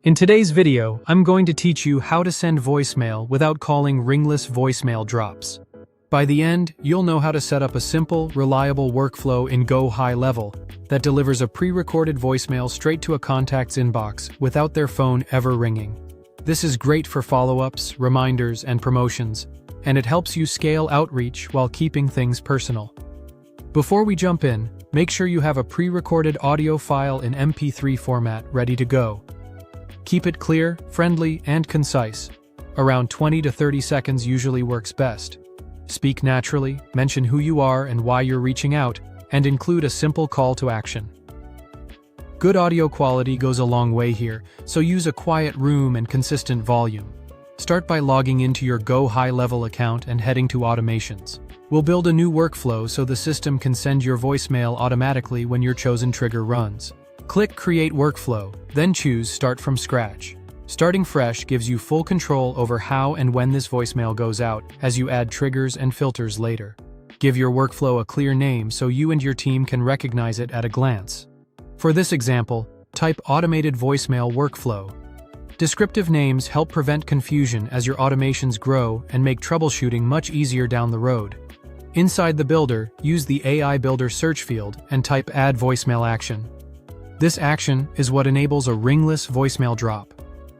In today's video, I'm going to teach you how to send voicemail without calling ringless voicemail drops. By the end, you'll know how to set up a simple, reliable workflow in GoHighLevel that delivers a pre-recorded voicemail straight to a contact's inbox without their phone ever ringing. This is great for follow-ups, reminders, and promotions, and it helps you scale outreach while keeping things personal. Before we jump in, make sure you have a pre-recorded audio file in MP3 format ready to go. Keep it clear, friendly, and concise. Around 20 to 30 seconds usually works best. Speak naturally, mention who you are and why you're reaching out, and include a simple call to action. Good audio quality goes a long way here, so use a quiet room and consistent volume. Start by logging into your GoHighLevel account and heading to Automations. We'll build a new workflow so the system can send your voicemail automatically when your chosen trigger runs. Click Create Workflow, then choose Start from Scratch. Starting fresh gives you full control over how and when this voicemail goes out, as you add triggers and filters later. Give your workflow a clear name so you and your team can recognize it at a glance. For this example, type Automated Voicemail Workflow. Descriptive names help prevent confusion as your automations grow and make troubleshooting much easier down the road. Inside the builder, use the AI Builder search field and type Add Voicemail Action. This action is what enables a ringless voicemail drop.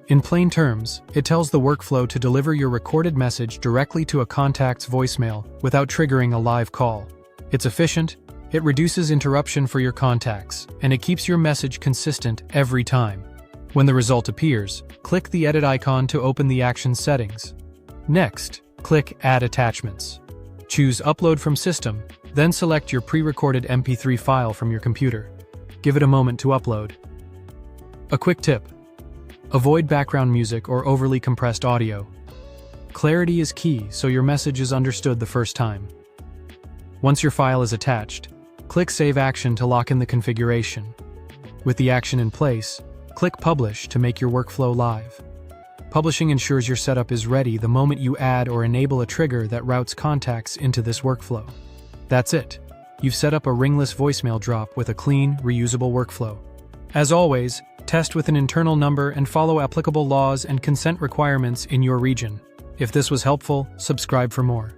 In plain terms, it tells the workflow to deliver your recorded message directly to a contact's voicemail without triggering a live call. It's efficient, it reduces interruption for your contacts, and it keeps your message consistent every time. When the result appears, click the edit icon to open the action settings. Next, click Add Attachments. Choose Upload from System, then select your pre-recorded MP3 file from your computer. Give it a moment to upload. A quick tip: avoid background music or overly compressed audio. Clarity is key so your message is understood the first time. Once your file is attached, click Save Action to lock in the configuration. With the action in place, click Publish to make your workflow live. Publishing ensures your setup is ready the moment you add or enable a trigger that routes contacts into this workflow. That's it. You've set up a ringless voicemail drop with a clean, reusable workflow. As always, test with an internal number and follow applicable laws and consent requirements in your region. If this was helpful, subscribe for more.